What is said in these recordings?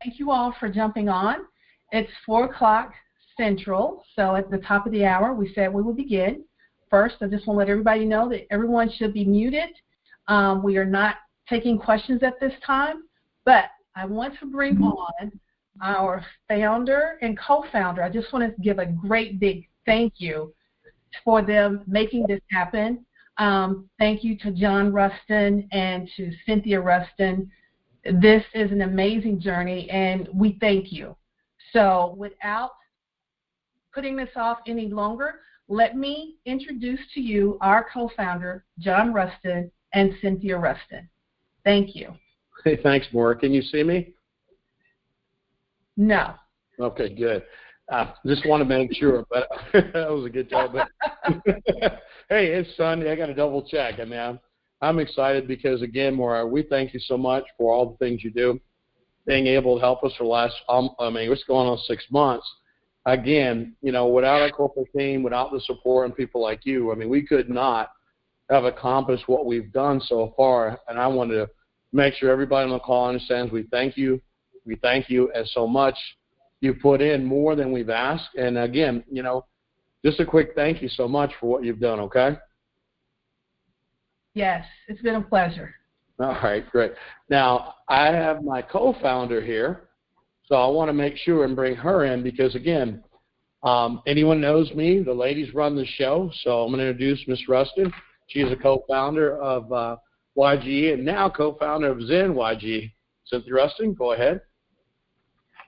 thank you all for jumping on. It's 4 o'clock Central, so at the top of the hour, we said we will begin. First, I just want to let everybody know that everyone should be muted. We are not taking questions at this time, but I want to bring on our founder and co-founder. I just want to give a great big thank you for them making this happen. Thank you to John Rustin and to Cynthia Rustin. This is an amazing journey, and we thank you. So without putting this off any longer, let me introduce to you our co-founder, John Rustin and Cynthia Rustin. Thank you. Hey, thanks, Maura. Can you see me? No. Okay, good. Just want to make sure, but that was a good time. But hey, it's Sunday. I got to double check. I mean, I'm excited because, again, Maura, we thank you so much for all the things you do, being able to help us for the last, what's going on 6 months. Again, you know, without our corporate team, without the support and people like you, I mean, we could not have accomplished what we've done so far. And I wanted to make sure everybody on the call understands we thank you. We thank you as so much. You put in more than we've asked. And again, you know, just a quick thank you so much for what you've done, okay? Yes, it's been a pleasure. All right, great. Now, I have my co-founder here, so I want to make sure and bring her in because, again, anyone knows me, the ladies run the show, so I'm going to introduce Ms. Rustin. She's a co-founder of YGE and now co-founder of ZenYGE. Cynthia Rustin, go ahead.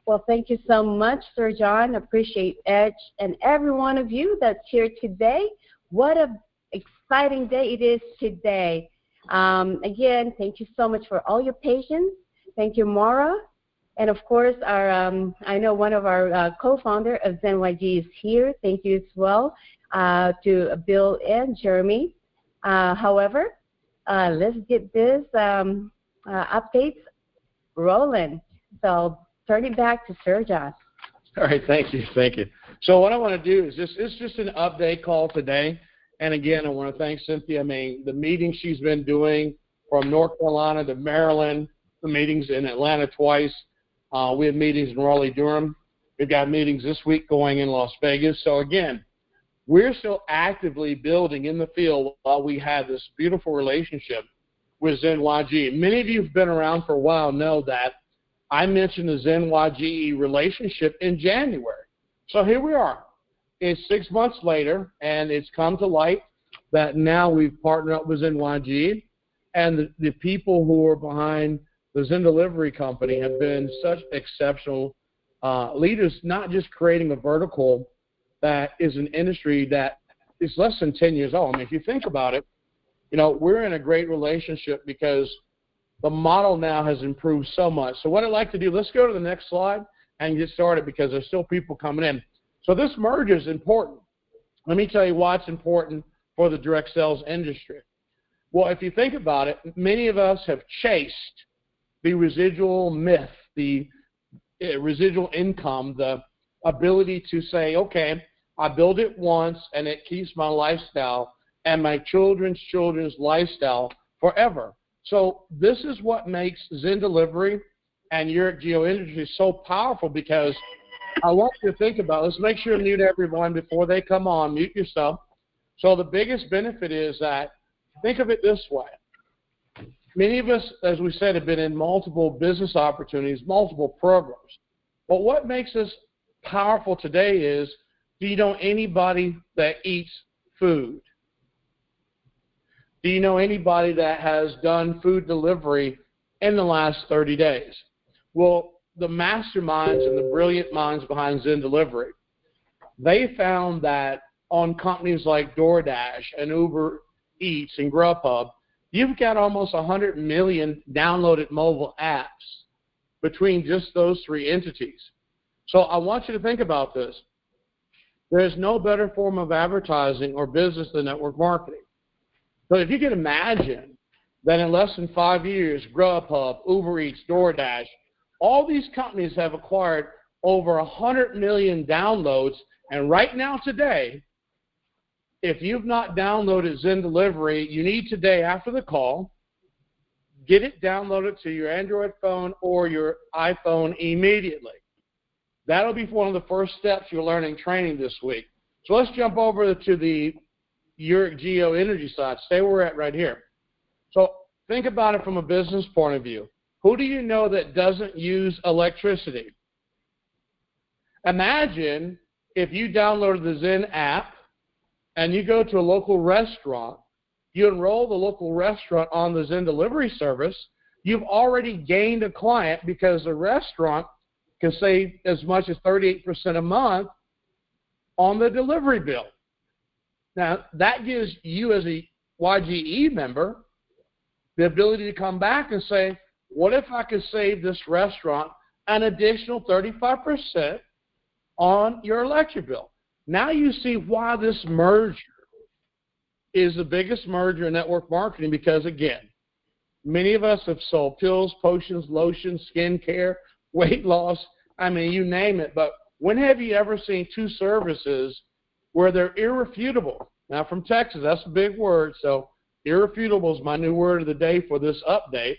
Well, thank you so much, Sir John. Appreciate Edge and every one of you that's here today. What an exciting day it is today. Again, thank you so much for all your patience. Thank you, Maura. And, of course, our I know one of our co-founder of ZenYGE is here. Thank you as well to Bill and Jeremy. However, let's get this updates rolling. So turn it back to Sir John. All right, thank you. So what I want to do is it's just an update call today. And again, I want to thank Cynthia. I mean, the meetings she's been doing from North Carolina to Maryland, the meetings in Atlanta twice. We have meetings in Raleigh-Durham. We've got meetings this week going in Las Vegas. So again, we're still actively building in the field while we have this beautiful relationship with ZenYGE. Many of you who've been around for a while know that I mentioned the ZenYGE relationship in January. So here we are. It's 6 months later, and it's come to light that now we've partnered up with ZenYGE, and the people who are behind the Zen Delivery Company have been such exceptional leaders, not just creating a vertical that is an industry that is less than 10 years old. I mean, if you think about it, you know, we're in a great relationship because the model now has improved so much. So what I'd like to do, let's go to the next slide and get started because there's still people coming in. So this merger is important. Let me tell you why it's important for the direct sales industry. Well, if you think about it, many of us have chased the residual myth, the residual income, the ability to say, okay, I build it once and it keeps my lifestyle and my children's lifestyle forever. So this is what makes Zen Delivery and Uric Geo Industry so powerful because I want you to think about it. Let's make sure to mute everyone before they come on. Mute yourself. So the biggest benefit is that, think of it this way. Many of us, as we said, have been in multiple business opportunities, multiple programs. But what makes us powerful today is, do you know anybody that eats food? Do you know anybody that has done food delivery in the last 30 days? Well, the masterminds and the brilliant minds behind Zen Delivery, they found that on companies like DoorDash and Uber Eats and Grubhub, you've got almost 100 million downloaded mobile apps between just those three entities. So I want you to think about this. There's no better form of advertising or business than network marketing. So if you can imagine that in less than 5 years, Grubhub, Uber Eats, DoorDash, all these companies have acquired over 100 million downloads. And right now today, if you've not downloaded Zen Delivery, you need today after the call, get it downloaded to your Android phone or your iPhone immediately. That'll be one of the first steps you'll learn in training this week. So let's jump over to the YGE energy side. Stay where we're at right here. So think about it from a business point of view. Who do you know that doesn't use electricity? Imagine if you downloaded the Zen app and you go to a local restaurant, you enroll the local restaurant on the Zen delivery service, you've already gained a client because the restaurant can save as much as 38% a month on the delivery bill. Now, that gives you as a YGE member the ability to come back and say, what if I could save this restaurant an additional 35% on your electric bill? Now you see why this merger is the biggest merger in network marketing, because, again, many of us have sold pills, potions, lotions, skin care, weight loss, I mean, you name it. But when have you ever seen two services where they're irrefutable? Now, from Texas, that's a big word, so irrefutable is my new word of the day for this update.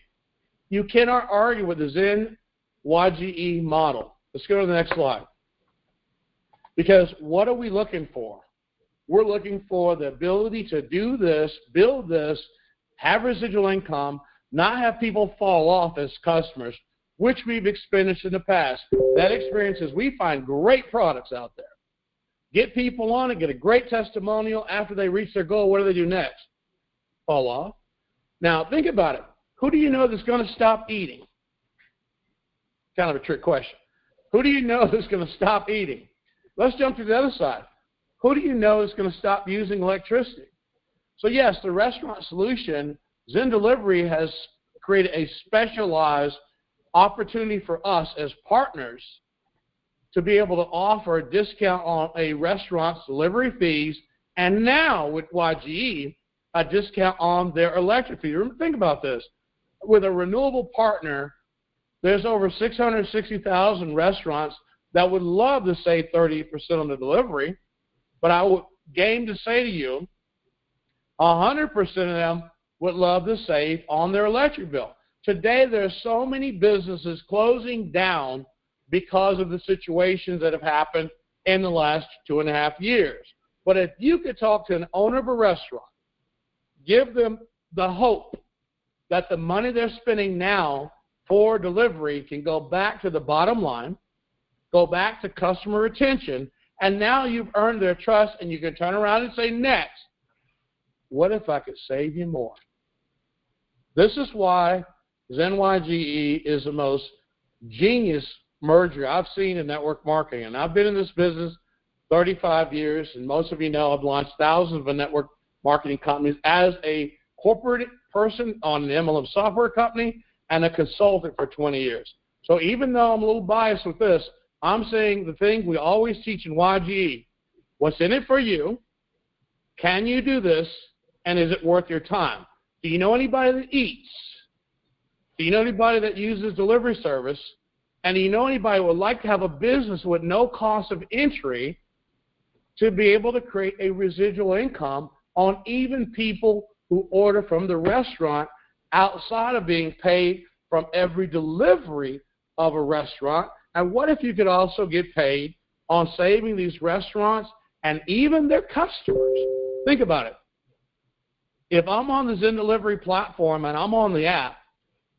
You cannot argue with the Zen YGE model. Let's go to the next slide. Because what are we looking for? We're looking for the ability to do this, build this, have residual income, not have people fall off as customers, which we've experienced in the past. That experience is we find great products out there. Get people on it, get a great testimonial. After they reach their goal, what do they do next? Fall off. Now, think about it. Who do you know that's going to stop eating? Kind of a trick question. Who do you know that's going to stop eating? Let's jump to the other side. Who do you know is going to stop using electricity? So, yes, the restaurant solution, Zen Delivery, has created a specialized opportunity for us as partners to be able to offer a discount on a restaurant's delivery fees, and now with YGE, a discount on their electric fee. Think about this. With a renewable partner, there's over 660,000 restaurants that would love to save 30% on the delivery, but I would game to say to you, 100% of them would love to save on their electric bill. Today, there are so many businesses closing down because of the situations that have happened in the last 2.5 years. But if you could talk to an owner of a restaurant, give them the hope that the money they're spending now for delivery can go back to the bottom line, go back to customer retention, and now you've earned their trust, and you can turn around and say, next, what if I could save you more? This is why ZenYGE is the most genius merger I've seen in network marketing. And I've been in this business 35 years, and most of you know I've launched thousands of network marketing companies as a corporate person on an MLM software company and a consultant for 20 years. So even though I'm a little biased with this, I'm saying the thing we always teach in YGE, what's in it for you, can you do this, and is it worth your time? Do you know anybody that eats? Do you know anybody that uses delivery service? And do you know anybody who would like to have a business with no cost of entry to be able to create a residual income on even people who order from the restaurant outside of being paid from every delivery of a restaurant? And what if you could also get paid on saving these restaurants and even their customers? Think about it. If I'm on the Zen Delivery platform and I'm on the app,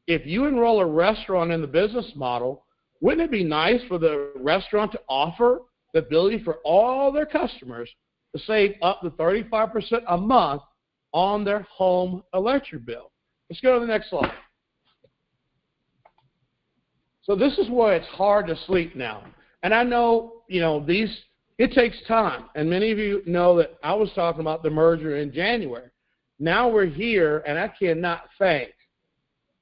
if you enroll a restaurant in the business model, wouldn't it be nice for the restaurant to offer the ability for all their customers to save up to 35% a month on their home electric bill? Let's go to the next slide. So this is why it's hard to sleep now. And I know, it takes time. And many of you know that I was talking about the merger in January. Now we're here, and I cannot thank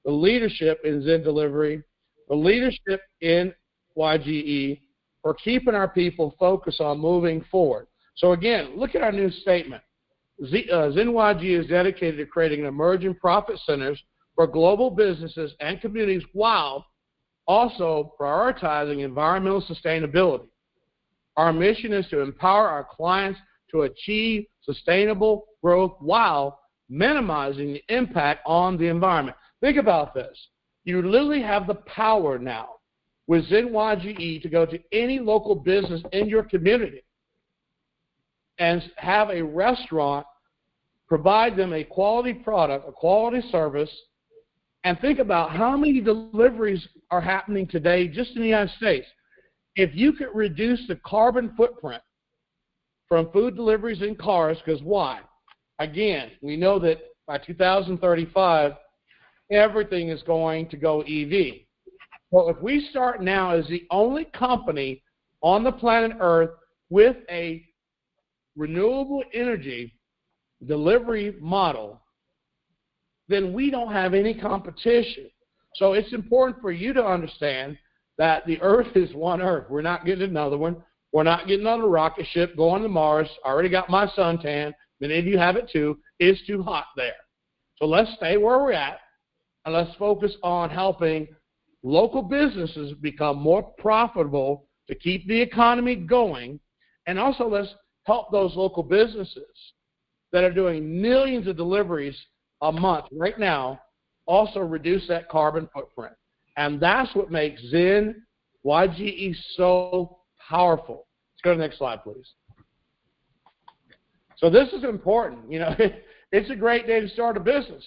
the leadership in Zen Delivery, the leadership in YGE for keeping our people focused on moving forward. So again, look at our new statement. ZenYGE is dedicated to creating emerging profit centers for global businesses and communities while also prioritizing environmental sustainability. Our mission is to empower our clients to achieve sustainable growth while minimizing the impact on the environment. Think about this. You literally have the power now with ZenYGE to go to any local business in your community and have a restaurant, provide them a quality product, a quality service, and think about how many deliveries are happening today just in the United States. If you could reduce the carbon footprint from food deliveries in cars, because why? Again, we know that by 2035, everything is going to go EV. Well, if we start now as the only company on the planet Earth with a renewable energy delivery model, then we don't have any competition. So it's important for you to understand that the Earth is one Earth. We're not getting another one. We're not getting on a rocket ship going to Mars. I already got my suntan. Many of you have it too. It's too hot there. So let's stay where we're at, and let's focus on helping local businesses become more profitable to keep the economy going, and also let's help those local businesses that are doing millions of deliveries a month right now also reduce that carbon footprint. And that's what makes ZenYGE so powerful. Let's go to the next slide, please. So this is important. You know, it's a great day to start a business,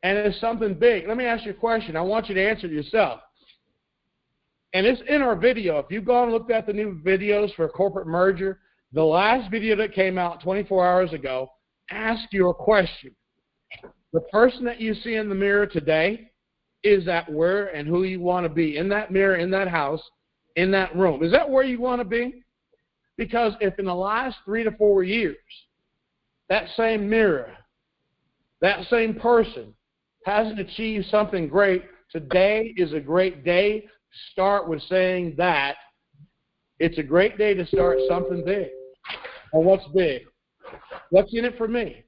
and it's something big. Let me ask you a question. I want you to answer it yourself. And it's in our video. If you've gone and looked at the new videos for corporate merger, the last video that came out 24 hours ago asked you a question. The person that you see in the mirror today, is that where and who you want to be? In that mirror, in that house, in that room. Is that where you want to be? Because if in the last 3 to 4 years, that same mirror, that same person hasn't achieved something great, today is a great day to start with saying that. It's a great day to start something big. Well, what's big? What's in it for me?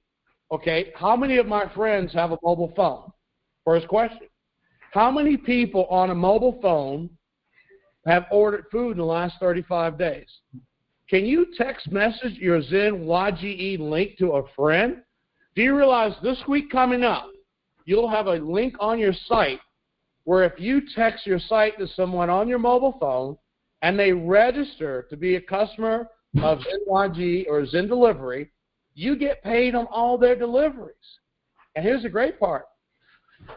Okay, how many of my friends have a mobile phone? First question. How many people on a mobile phone have ordered food in the last 35 days? Can you text message your ZenYGE link to a friend? Do you realize this week coming up, you'll have a link on your site where if you text your site to someone on your mobile phone and they register to be a customer of ZenYGE or Zen Delivery, you get paid on all their deliveries. And here's the great part.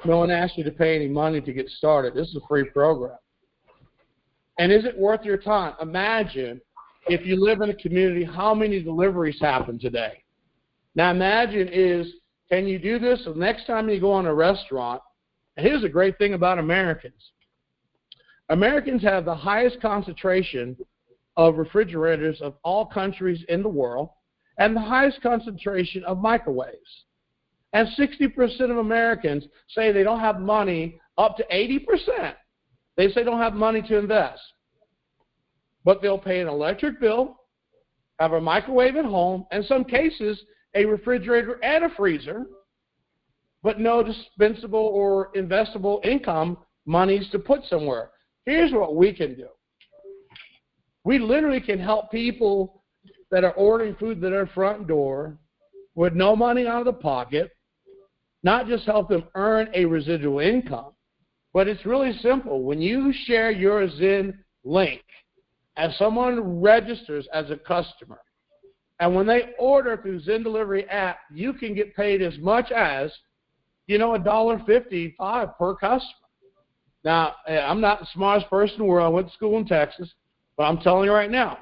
No one asks you to pay any money to get started. This is a free program. And is it worth your time? Imagine if you live in a community, how many deliveries happen today? Now imagine can you do this the next time you go on a restaurant? And here's the great thing about Americans. Americans have the highest concentration of refrigerators of all countries in the world and the highest concentration of microwaves. And 60% of Americans say they don't have money, up to 80%. They say they don't have money to invest. But they'll pay an electric bill, have a microwave at home, in some cases a refrigerator and a freezer, but no dispensable or investable income monies to put somewhere. Here's what we can do. We literally can help people that are ordering food at their front door with no money out of the pocket, not just help them earn a residual income, but it's really simple. When you share your Zen link, as someone registers as a customer, and when they order through Zen Delivery app, you can get paid as much as, $1.55 per customer. Now, I'm not the smartest person in the world. I went to school in Texas, but I'm telling you right now,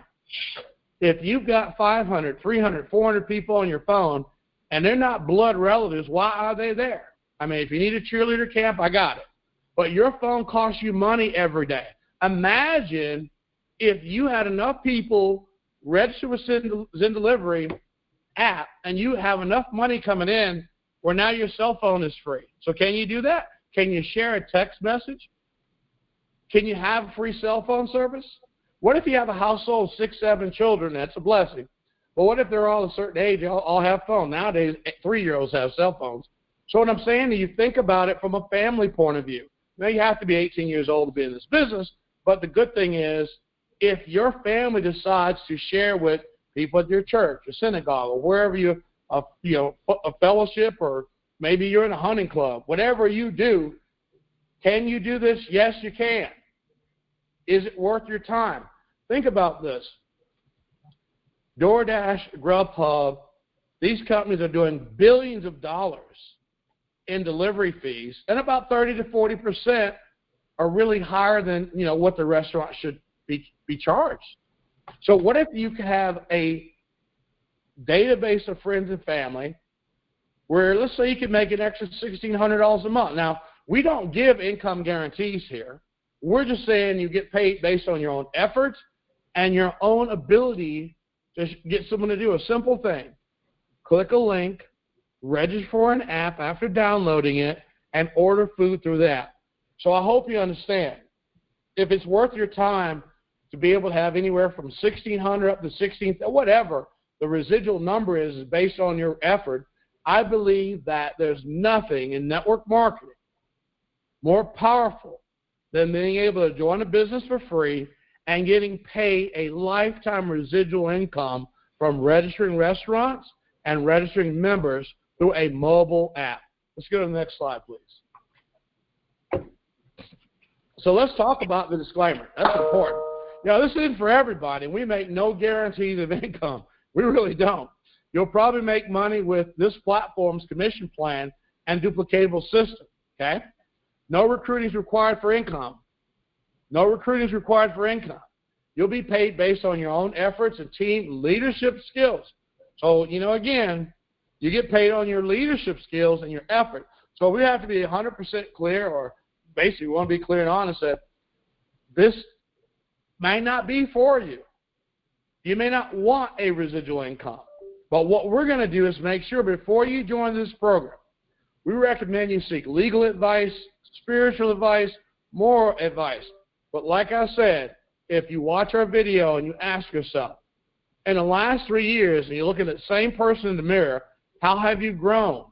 if you've got 500, 300, 400 people on your phone, and they're not blood relatives, why are they there? I mean, if you need a cheerleader camp, I got it. But your phone costs you money every day. Imagine if you had enough people register with Zen Delivery app and you have enough money coming in where now your cell phone is free. So can you do that? Can you share a text message? Can you have free cell phone service? What if you have a household of 6, 7 children? That's a blessing. But what if they're all a certain age, all have phones? Nowadays, 3-year-olds have cell phones. So what I'm saying to you, think about it from a family point of view. Now, you have to be 18 years old to be in this business, but the good thing is if your family decides to share with people at your church, or synagogue, or wherever a fellowship, or maybe you're in a hunting club, whatever you do, Can you do this? Yes, you can. Is it worth your time? Think about this. DoorDash, Grubhub, these companies are doing billions of dollars in delivery fees, and about 30 to 40% are really higher than what the restaurant should be charged. So what if you have a database of friends and family where, let's say, you could make an extra $1,600 a month. Now, we don't give income guarantees here. We're just saying you get paid based on your own efforts and your own ability to get someone to do a simple thing. Click a link, register for an app after downloading it, and order food through the app. So I hope you understand. If it's worth your time to be able to have anywhere from $1,600 up to $16,000, whatever the residual number is based on your effort, I believe that there's nothing in network marketing more powerful than being able to join a business for free and getting paid a lifetime residual income from registering restaurants and registering members through a mobile app. Let's go to the next slide, please. So let's talk about the disclaimer. That's important. This isn't for everybody. We make no guarantees of income. We really don't. You'll probably make money with this platform's commission plan and duplicatable system, okay? No recruiting is required for income. No recruiting is required for income. You'll be paid based on your own efforts and team leadership skills. So, again, you get paid on your leadership skills and your effort. So we have to be 100% clear, or basically we want to be clear and honest that this may not be for you. You may not want a residual income. But what we're going to do is make sure before you join this program, we recommend you seek legal advice, spiritual advice, moral advice. But like I said, if you watch our video and you ask yourself, in the last 3 years, and you look at the same person in the mirror, how have you grown?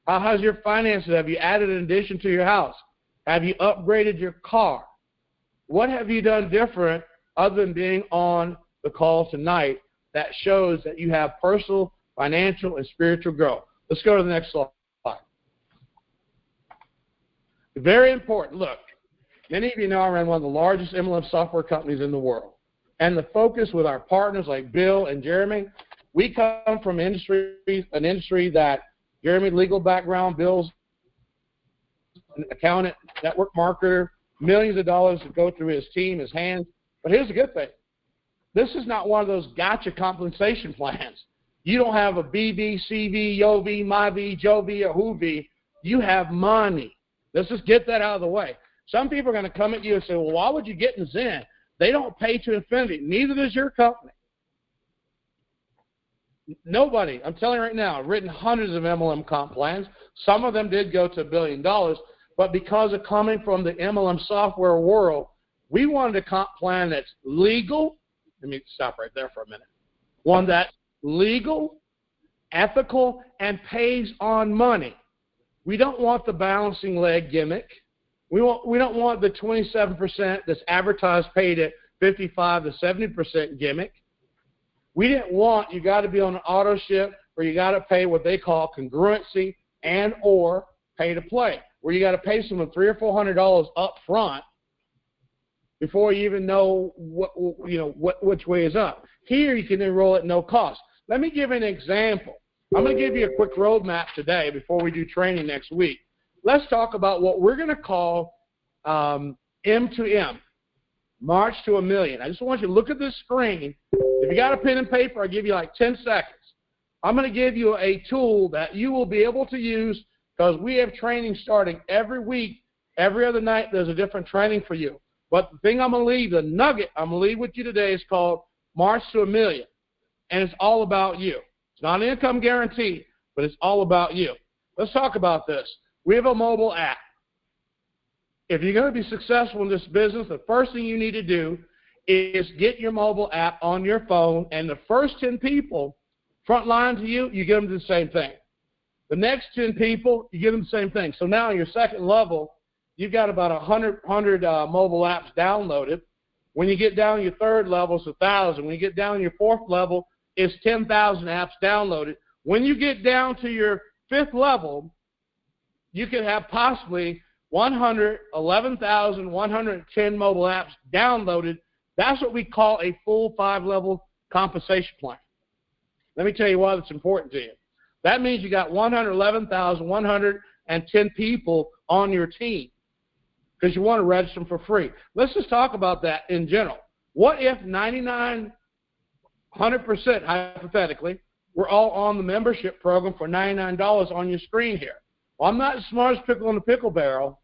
How has your finances? Have you added an addition to your house? Have you upgraded your car? What have you done different other than being on the call tonight that shows that you have personal, financial, and spiritual growth? Let's go to the next slide. Very important. Look, many of you know I run one of the largest MLM software companies in the world. And the focus with our partners like Bill and Jeremy, we come from an industry that Jeremy, legal background, Bill's an accountant, network marketer, millions of dollars to go through his team, his hands. But here's the good thing. This is not one of those gotcha compensation plans. You don't have a BV, CV, YOV, MyV, JOV, or WhoV. You have money. Let's just get that out of the way. Some people are going to come at you and say, well, why would you get in Zen? They don't pay to infinity. Neither does your company. Nobody, I'm telling you right now, I've written hundreds of MLM comp plans. Some of them did go to $1 billion, but because of coming from the MLM software world, we wanted a comp plan that's legal. Let me stop right there for a minute. One that's legal, ethical, and pays on money. We don't want the balancing leg gimmick. We don't want the 27% that's advertised paid at 55 to 70% gimmick. We didn't want you got to be on an auto ship or you got to pay what they call congruency and or pay to play, where you got to pay someone $300 or $400 up front before you even know which way is up. Here you can enroll at no cost. Let me give an example. I'm going to give you a quick roadmap today before we do training next week. Let's talk about what we're going to call M to M, March to $1 million. I just want you to look at this screen. If you got a pen and paper, I'll give you like 10 seconds. I'm going to give you a tool that you will be able to use because we have training starting every week. Every other night there's a different training for you. But the thing I'm going to leave, the nugget I'm going to leave with you today is called March to $1 million. And it's all about you. It's not an income guarantee, but it's all about you. Let's talk about this. We have a mobile app. If you're going to be successful in this business, the first thing you need to do is get your mobile app on your phone, and the first 10 people front line to you, you give them the same thing. The next 10 people, you give them the same thing. So now on your second level, you've got about 100 mobile apps downloaded. When you get down to your third level, it's 1,000. When you get down to your fourth level, it's 10,000 apps downloaded. When you get down to your fifth level, you could have possibly 111,110 mobile apps downloaded. That's what we call a full 5-level compensation plan. Let me tell you why that's important to you. That means you got 111,110 people on your team because you want to register them for free. Let's just talk about that in general. What if 100% hypothetically, we're all on the membership program for $99 on your screen here? Well, I'm not the smartest pickle in the pickle barrel,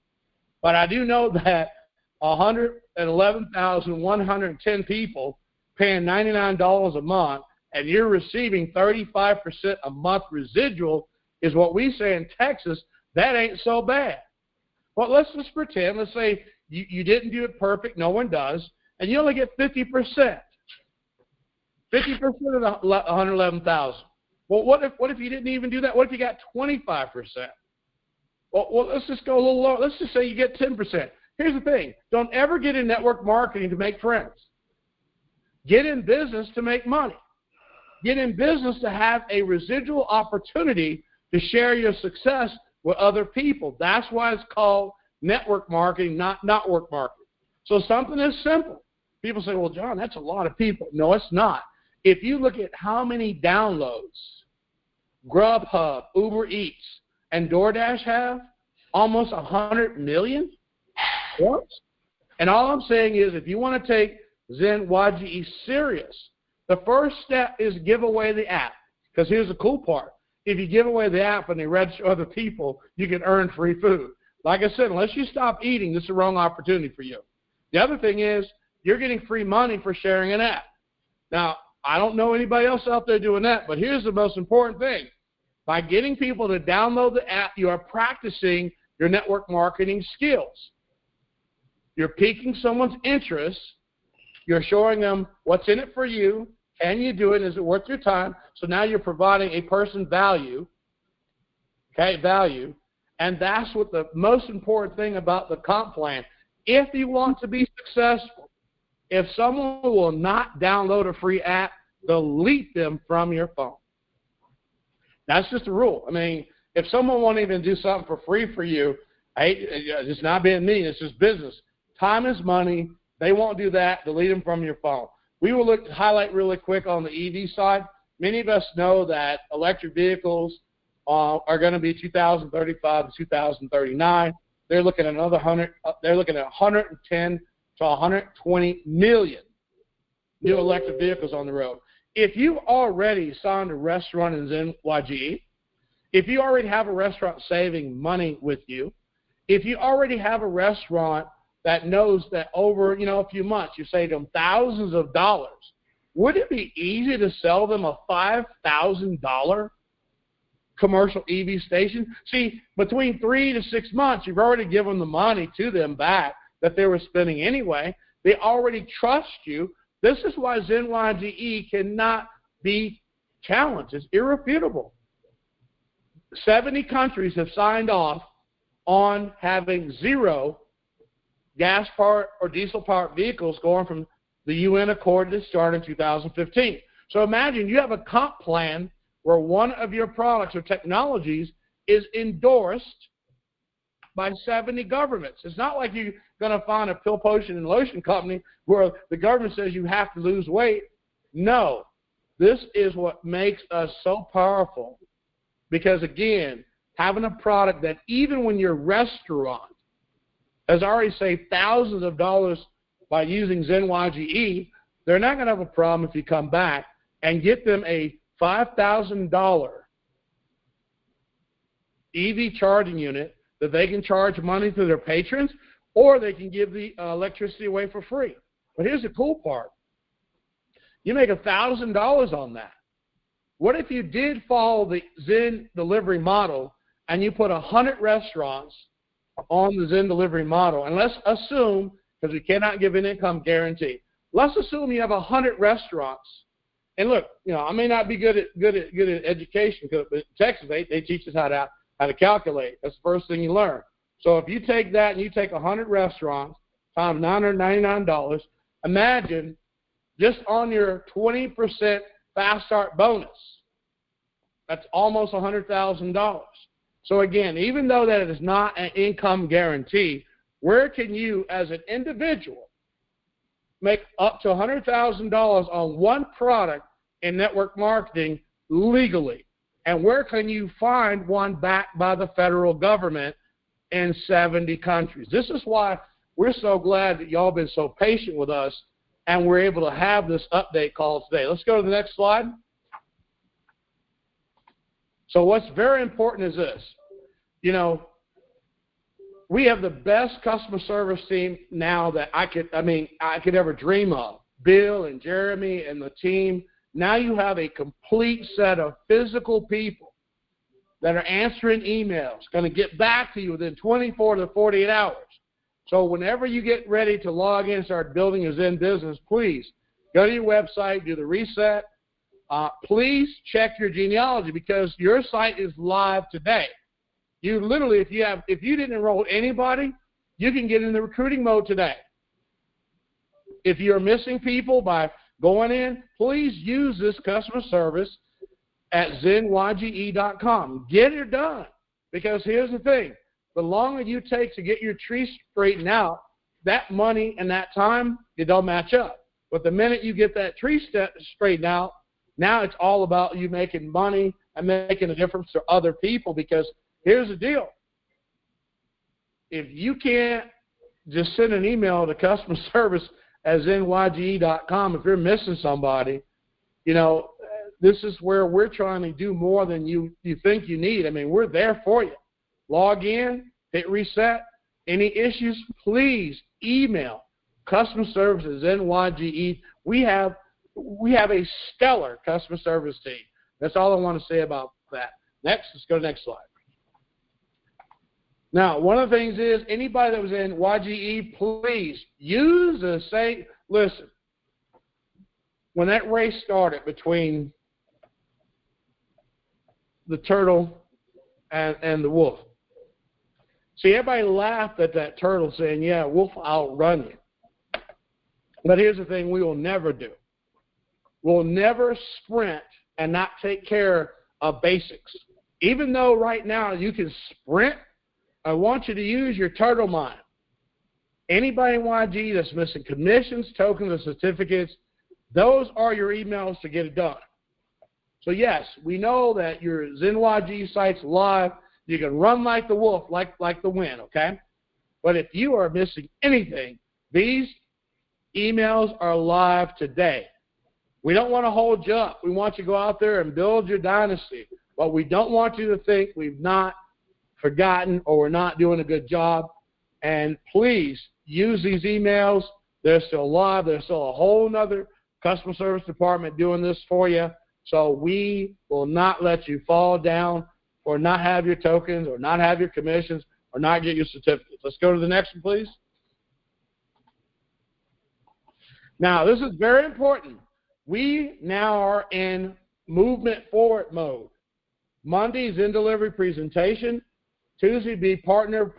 but I do know that 111,110 people paying $99 a month, and you're receiving 35% a month residual is what we say in Texas. That ain't so bad. Well, let's just pretend. Let's say you didn't do it perfect. No one does. And you only get 50%. 50% of the 111,000. Well, what if you didn't even do that? What if you got 25%? Well, let's just go a little lower. Let's just say you get 10%. Here's the thing. Don't ever get in network marketing to make friends. Get in business to make money. Get in business to have a residual opportunity to share your success with other people. That's why it's called network marketing, not work marketing. So something is simple. People say, well, John, that's a lot of people. No, it's not. If you look at how many downloads Grubhub, Uber Eats, and DoorDash have, almost 100 million. What? And all I'm saying is if you want to take ZenYGE serious, the first step is give away the app. Because here's the cool part. If you give away the app and they register other people, you can earn free food. Like I said, unless you stop eating, this is the wrong opportunity for you. The other thing is you're getting free money for sharing an app. Now, I don't know anybody else out there doing that, but here's the most important thing. By getting people to download the app, you are practicing your network marketing skills. You're piquing someone's interest. You're showing them what's in it for you. Can you do it? Is it worth your time? So now you're providing a person value, okay, value. And that's what the most important thing about the comp plan. If you want to be successful, if someone will not download a free app, delete them from your phone. That's just a rule. I mean, if someone won't even do something for free for you, it's not being mean. It's just business. Time is money. They won't do that. Delete them from your phone. We will highlight really quick on the EV side. Many of us know that electric vehicles are going to be 2035 to 2039. They're looking at another 100. They're looking at 110 to 120 million new electric vehicles on the road. If you already signed a restaurant in ZenYGE, if you already have a restaurant saving money with you, if you already have a restaurant that knows that over a few months you save them thousands of dollars, would it be easy to sell them a $5,000 commercial EV station? See, between 3 to 6 months, you've already given the money to them back that they were spending anyway. They already trust you. This is why ZenYGE cannot be challenged. It's irrefutable. 70 countries have signed off on having zero gas-powered or diesel-powered vehicles going from the UN Accord that started in 2015. So imagine you have a comp plan where one of your products or technologies is endorsed by 70 governments. It's not like you're going to find a pill, potion, and lotion company where the government says you have to lose weight. No. This is what makes us so powerful because, again, having a product that even when your restaurant has already saved thousands of dollars by using ZenYGE, they're not going to have a problem if you come back and get them a $5,000 EV charging unit that they can charge money to their patrons, or they can give the electricity away for free. But here's the cool part. You make $1,000 on that. What if you did follow the Zen delivery model and you put 100 restaurants on the Zen delivery model? And let's assume, because we cannot give an income guarantee, let's assume you have 100 restaurants. And look, I may not be good at education, but in Texas they teach us how to calculate. That's the first thing you learn. So if you take that and you take 100 restaurants times $999, imagine just on your 20% fast start bonus, that's almost $100,000. So again, even though that it is not an income guarantee, where can you as an individual make up to $100,000 on one product in network marketing legally? And where can you find one backed by the federal government in 70 countries? This is why we're so glad that y'all been so patient with us and we're able to have this update call today. Let's go to the next slide. So what's very important is this. You know, we have the best customer service team now that I could ever dream of. Bill and Jeremy and the team. Now you have a complete set of physical people that are answering emails, going to get back to you within 24 to 48 hours. So whenever you get ready to log in and start building a Zen business, please go to your website, do the reset. Please check your genealogy because your site is live today. You literally, if you didn't enroll anybody, you can get in the recruiting mode today. If you're missing people by going in, please use this customer service at ZenYGE.com. Get it done. Because here's the thing. The longer you take to get your tree straightened out, that money and that time, it don't match up. But the minute you get that tree straightened out, now it's all about you making money and making a difference to other people. Because here's the deal. If you can't just send an email to customer service at ZenYGE.com, if you're missing somebody, you know, this is where we're trying to do more than you think you need. I mean, we're there for you. Log in, hit reset. Any issues, please email customer service at ZenYGE. We have a stellar customer service team. That's all I want to say about that. Next, let's go to the next slide. Now, one of the things is, anybody that was in YGE, please use the same. Listen, when that race started between the turtle and the wolf, see, everybody laughed at that turtle saying, yeah, wolf will outrun you. But here's the thing we will never do. We'll never sprint and not take care of basics. Even though right now you can sprint, I want you to use your turtle mind. Anybody in YG that's missing commissions, tokens, or certificates, those are your emails to get it done. So yes, we know that your ZenYGE site's live. You can run like the wolf, like the wind, okay? But if you are missing anything, these emails are live today. We don't want to hold you up. We want you to go out there and build your dynasty. But we don't want you to think we've not forgotten or we're not doing a good job. And please use these emails. They're still live. There's still a whole nother customer service department doing this for you. So we will not let you fall down or not have your tokens or not have your commissions or not get your certificates. Let's go to the next one, please. Now, this is very important. We now are in movement forward mode. Monday's in delivery presentation. Tuesday be partner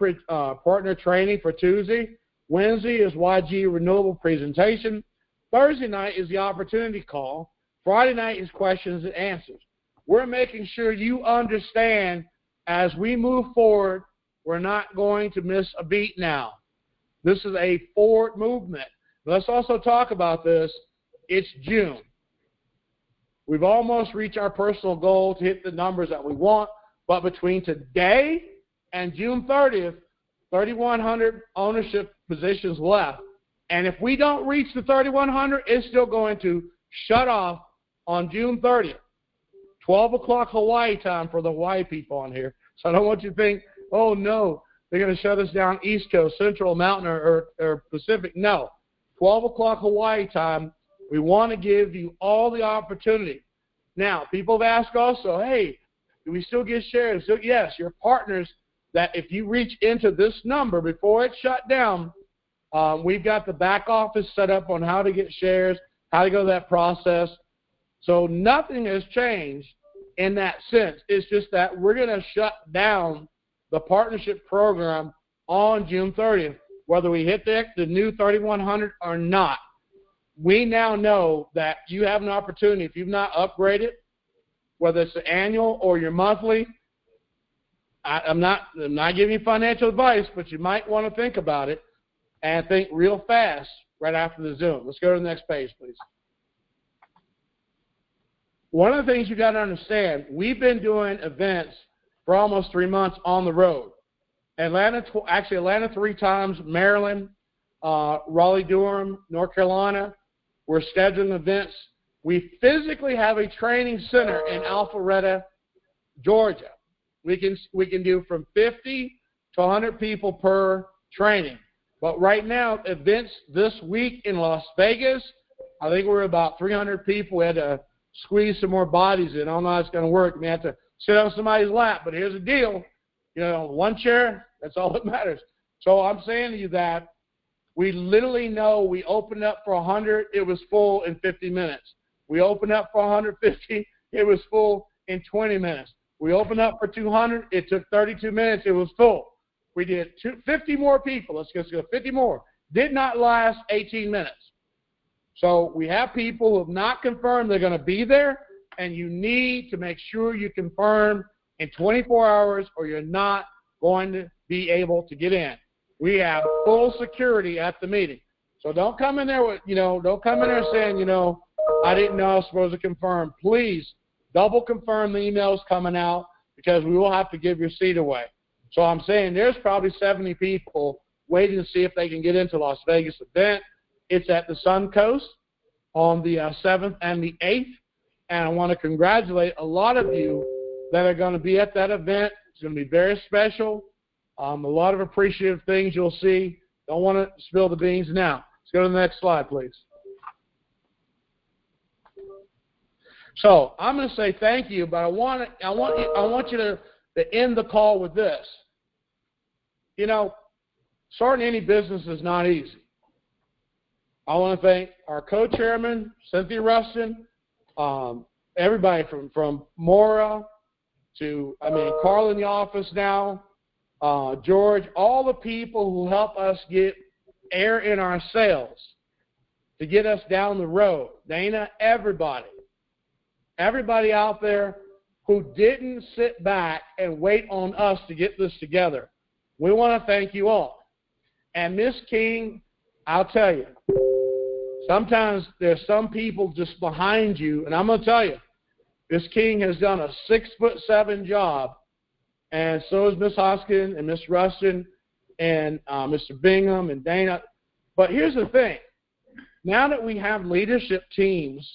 training for Tuesday. Wednesday is YG renewable presentation. Thursday night is the opportunity call. Friday night is questions and answers. We're making sure you understand as we move forward, we're not going to miss a beat now. This is a forward movement. Let's also talk about this. It's June. We've almost reached our personal goal to hit the numbers that we want, but between today and June 30th, 3,100 ownership positions left. And if we don't reach the 3,100, it's still going to shut off on June 30th. 12 o'clock Hawaii time for the Hawaii people on here. So I don't want you to think, oh, no, they're going to shut us down East Coast, Central, Mountain, or Pacific. No. 12 o'clock Hawaii time, we want to give you all the opportunity. Now, people have asked also, hey, do we still get shares? So, yes, your partners, that if you reach into this number before it's shut down, we've got the back office set up on how to get shares, how to go that process. So nothing has changed in that sense. It's just that we're going to shut down the partnership program on June 30th, whether we hit the new 3,100 or not. We now know that you have an opportunity. If you've not upgraded, whether it's the annual or your monthly, I'm not giving you financial advice, but you might want to think about it and think real fast right after the Zoom. Let's go to the next page, please. One of the things you got to understand, we've been doing events for almost 3 months on the road. Atlanta 3 times, Maryland, Raleigh-Durham, North Carolina. We're scheduling events. We physically have a training center in Alpharetta, Georgia. We can do from 50 to 100 people per training. But right now, events this week in Las Vegas, I think we're about 300 people. We had to squeeze some more bodies in. I don't know how it's going to work. We have to sit on somebody's lap. But here's the deal. You know, one chair, that's all that matters. So I'm saying to you that we literally know we opened up for 100, it was full in 50 minutes. We opened up for 150, it was full in 20 minutes. We opened up for 200, it took 32 minutes, it was full. We did 50 more people, let's go 50 more. Did not last 18 minutes. So we have people who have not confirmed they're going to be there, and you need to make sure you confirm in 24 hours or you're not going to be able to get in. We have full security at the meeting. So don't come in there with, don't come in there saying, I didn't know I was supposed to confirm. Please double confirm the emails coming out because we will have to give your seat away. So I'm saying there's probably 70 people waiting to see if they can get into Las Vegas event. It's at the Sun Coast on the 7th and the 8th. And I want to congratulate a lot of you that are going to be at that event. It's going to be very special. A lot of appreciative things you'll see. Don't want to spill the beans now. Let's go to the next slide, please. So I'm going to say thank you, but I want you to end the call with this. Starting any business is not easy. I want to thank our co-chairman, Cynthia Rustin, everybody from Maura to, Carl in the office now, George, all the people who help us get air in our sails to get us down the road. Dana, everybody out there who didn't sit back and wait on us to get this together. We want to thank you all. And Miss King, I'll tell you, sometimes there's some people just behind you, and I'm going to tell you, Miss King has done a 6'7" job, and so has Miss Hoskin and Miss Rustin and Mr. Bingham and Dana. But here's the thing. Now that we have leadership teams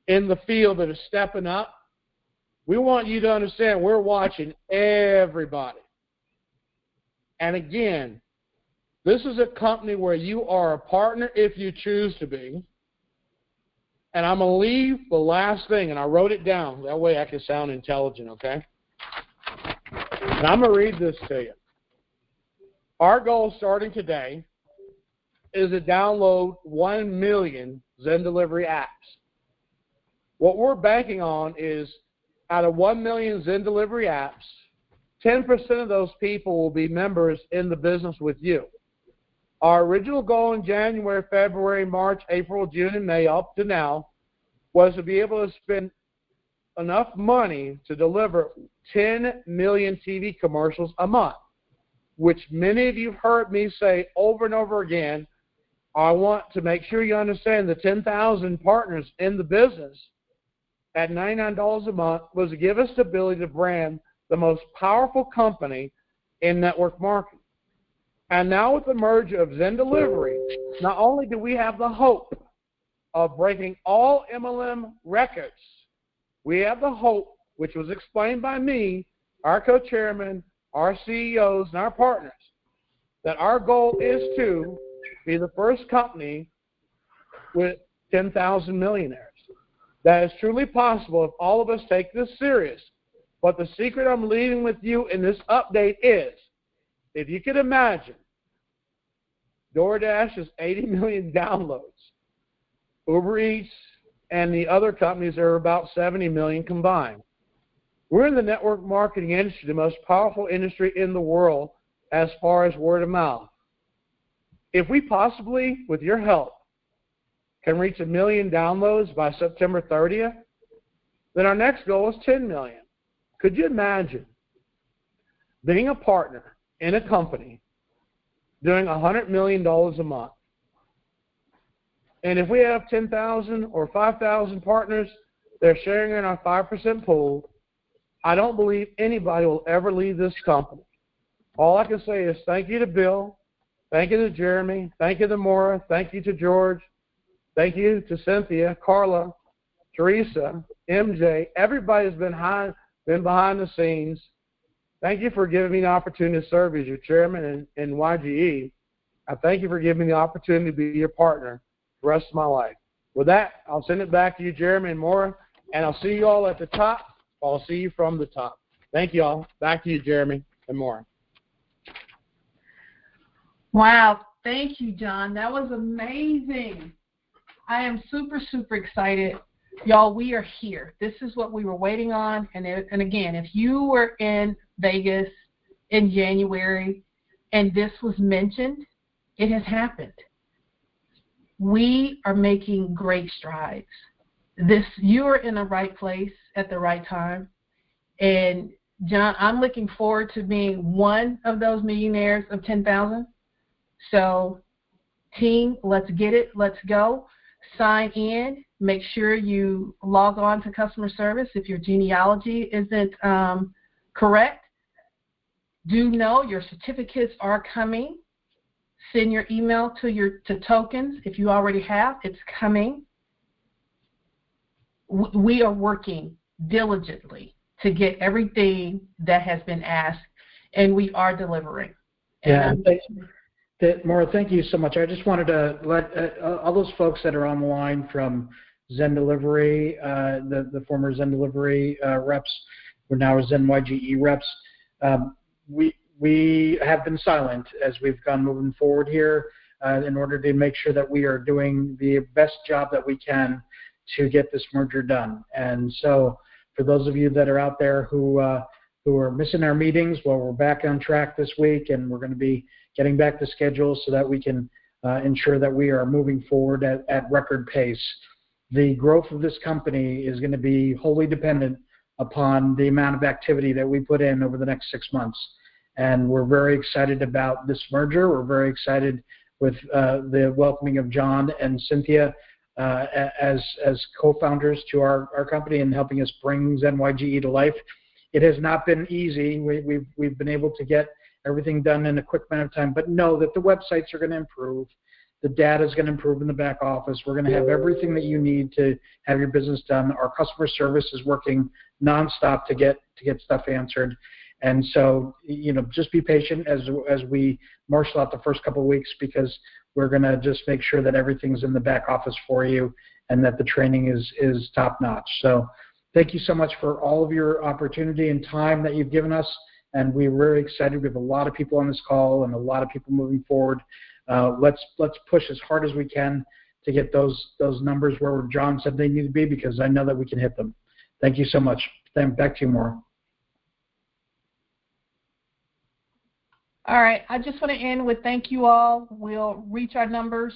in the field that are stepping up, we want you to understand we're watching everybody. And again, this is a company where you are a partner if you choose to be. And I'm going to leave the last thing, and I wrote it down. That way I can sound intelligent, okay? And I'm going to read this to you. Our goal starting today is to download 1 million Zen Delivery apps. What we're banking on is out of 1 million Zen Delivery apps, 10% of those people will be members in the business with you. Our original goal in January, February, March, April, June, and May up to now was to be able to spend enough money to deliver 10 million TV commercials a month, which many of you have heard me say over and over again. I want to make sure you understand the 10,000 partners in the business at $99 a month was to give us the ability to brand the most powerful company in network marketing. And now with the merger of Zen Delivery, not only do we have the hope of breaking all MLM records, we have the hope, which was explained by me, our co-chairman, our CEOs, and our partners, that our goal is to be the first company with 10,000 millionaires. That is truly possible if all of us take this serious. But the secret I'm leaving with you in this update is, if you could imagine, DoorDash is 80 million downloads. Uber Eats and the other companies are about 70 million combined. We're in the network marketing industry, the most powerful industry in the world as far as word of mouth. If we possibly, with your help, can reach 1 million downloads by September 30th, then our next goal is 10 million. Could you imagine being a partner in a company doing $100 million a month. And if we have 10,000 or 5,000 partners, they're sharing in our 5% pool, I don't believe anybody will ever leave this company. All I can say is thank you to Bill, thank you to Jeremy, thank you to Maura, thank you to George, thank you to Cynthia, Carla, Teresa, MJ. Everybody's been behind the scenes. Thank you for giving me the opportunity to serve as your chairman in YGE. I thank you for giving me the opportunity to be your partner the rest of my life. With that, I'll send it back to you, Jeremy and Maura, and I'll see you all at the top. I'll see you from the top. Thank you all. Back to you, Jeremy and Maura. Wow. Thank you, John. That was amazing. I am super, super excited. Y'all, we are here. This is what we were waiting on. And again, if you were in Vegas in January and this was mentioned, it has happened. We are making great strides. You are in the right place at the right time. And John, I'm looking forward to being one of those millionaires of 10,000. So, team, let's get it. Let's go. Sign in. Make sure you log on to customer service if your genealogy isn't correct. Do know your certificates are coming. Send your email to tokens if you already have. It's coming. We are working diligently to get everything that has been asked, and we are delivering. Yeah, Maura, thank you so much. I just wanted to let all those folks that are on the line from Zen Delivery, the former Zen Delivery reps, we're now ZenYGE reps. We have been silent as we've gone moving forward here in order to make sure that we are doing the best job that we can to get this merger done. And so for those of you that are out there who are missing our meetings, well, we're back on track this week, and we're going to be getting back to schedule so that we can ensure that we are moving forward at record pace. The growth of this company is going to be wholly dependent upon the amount of activity that we put in over the next 6 months. And we're very excited about this merger. We're very excited with the welcoming of John and Cynthia as co-founders to our company and helping us bring ZenYGE to life. It has not been easy. We've been able to get everything done in a quick amount of time, but know that the websites are going to improve. The data is going to improve in the back office. We're going to have everything that you need to have your business done. Our customer service is working nonstop to get stuff answered. And so, just be patient as we marshal out the first couple of weeks, because we're going to just make sure that everything's in the back office for you and that the training is top notch. So thank you so much for all of your opportunity and time that you've given us. And we're very excited. We have a lot of people on this call and a lot of people moving forward. Let's push as hard as we can to get those numbers where John said they need to be, because I know that we can hit them. Thank you so much. Back to you, Maura. All right. I just want to end with thank you all. We'll reach our numbers.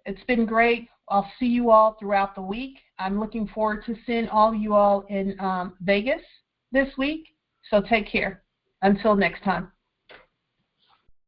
It's been great. I'll see you all throughout the week. I'm looking forward to seeing all of you all in Vegas this week. So take care. Until next time.